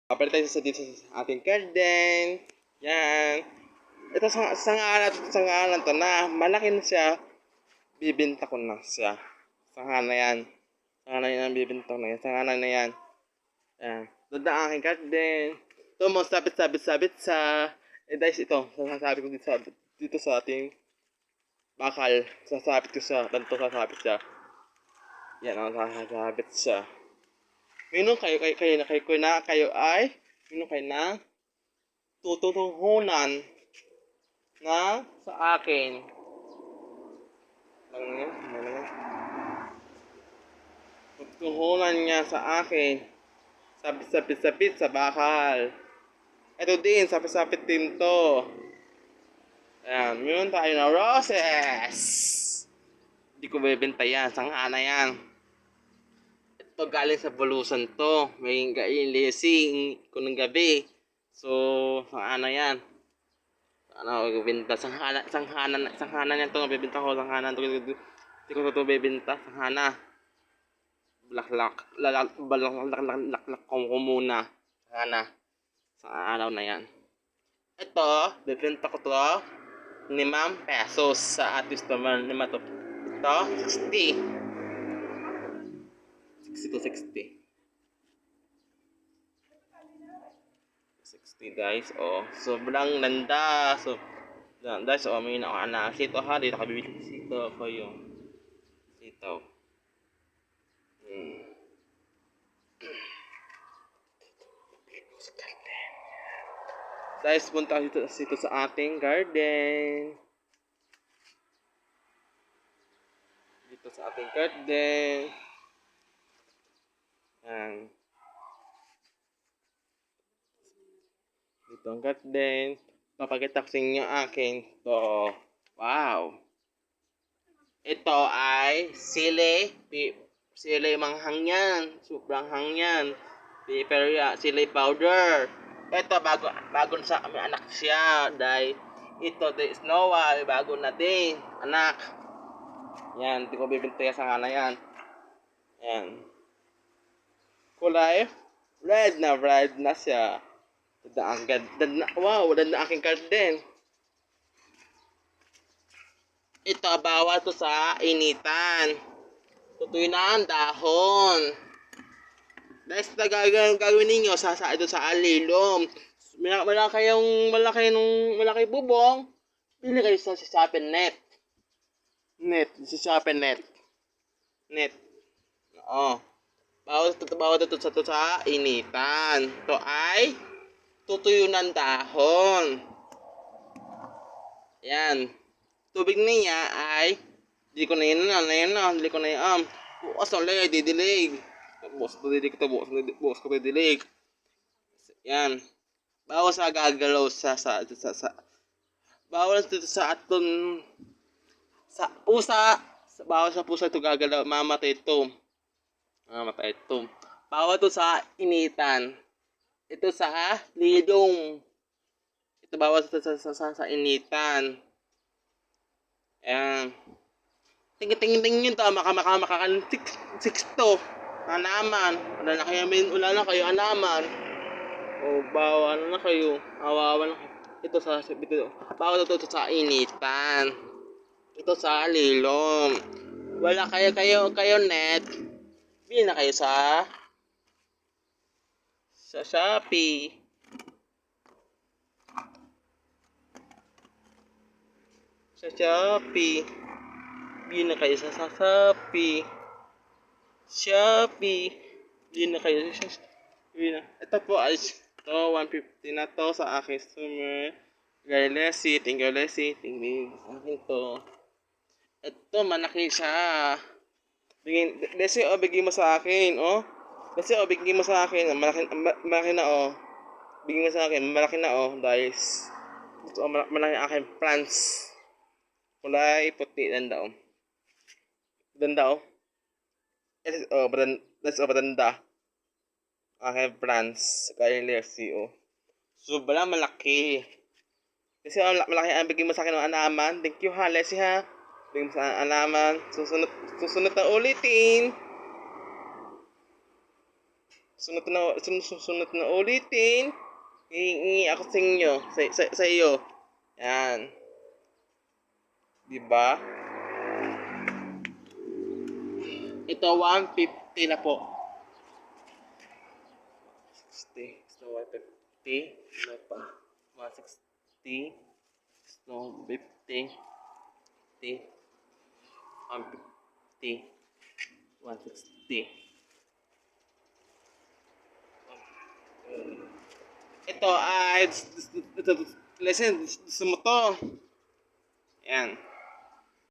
Papalit tayo dito sa ating garden. Yan. Ito sa ngalan to na malaki na siya. Bibenta ko na siya. Sanga na yan. Sanga na yan bibenta ko na yan. Sanga na yan. Yan. Doon na aking garden. Ito mo sabit sa guys ito. Sasabi ko dito sa ating bakal. Sasabit ko siya. Ganito sasabit siya. Yan ang sasabit siya. Minum kayo ay minum kayo na tututuhunan na sa akin. Tutuhunan niya sa akin. Sapit sa bakal. Ito din, sapit din to. Ayan, meron tayo na roses. Hindi ko bebenta yan, sangha na yan. Ito galing sa bulusan to. May lesing ko ng gabi. So, sangha na yan. Ano, bebenta. Sanghana yan to. Bebenta ko, sanghana to. Hindi ko to bebenta, sanghana. Laklak ko muna. Sanghana. Sa araw na yan. Ito, bebenta ko to. 5 pesos sa atis naman. 5 to. Ito, 60. 60 guys, oh, sobrang ganda. So, guys, oh, may nakaanak sito ha, dito ka bibili sito ko yung sito. Guys, punta dito sa ating garden. Dito sa ating garden. Yan. Dito ang garden. Papakita ko sa inyo aking to. Wow. Ito ay sili manghang yan. Sobrang hangyan. Sili powder. Ito bago sa may anak siya. Dahil ito is Noah. Bago na din. Anak. Yan. Hindi ko bibintaya sa nga na yan. Yan. Kulay red na siya. Wow, ganda aking garden. Ito, bawal to sa initan. Tutuyo na ang dahon. Next na gagawin ninyo, ito sa alilom. Malaki bubong, pili kayo sa shopping net. Net. Oo. Bawal ito sa initan. Ito ay tutuyo ng dahon. Yan. Tubig niya ay hindi ko na yan. Bukas ulit, didilig. Bukas ko didilig. Yan. Bawal sa gagalaw bawal dito sa aton sa pusa. Bawal sa pusa ito gagalaw, mamatay ito. Bawal to sa initan. Ito sa lidong. Ito bawal sa initan. Ayan. Tingin nyo to. Makakalitik to. Anaman. Wala na kayo anaman. O bawal na kayo. Awawa na kayo. Ito bawal to sa initan. Ito sa lilom. Wala kayo net. Bili na kayo sa Shopee. Bili na kayo sa Shopee. Bili na kayo sa Shopee. Ito po ay 150 na to sa aking summer. Leslie. Thank you, Leslie. Thank you sa akin to. Ito, malaki siya. Leslie, bigyan mo sa akin, oh. Leslie, bigyan mo sa akin. Malaki na, oh. Bigyan mo sa akin. Malaki na, oh. Dahil ito, malaki aking plants. Kulay puti. Ganda, oh. Ganda. Aking plants. Kaya Leslie, oh. Sobrang malaki. Kasi malaki ang bigyan mo sa akin ng anaman. Thank you ha, Leslie ha. Bigyan mo sa anaman. Susunod na ulitin. sunod na ulitin, hihingi ako sa inyo, sa iyo. Yan. Diba? Ito, 150 na po. 60. So, 150. Ano pa? 160. So, 50. 50. 150. 160. Ito ay, listen, gusto mo to. Yan.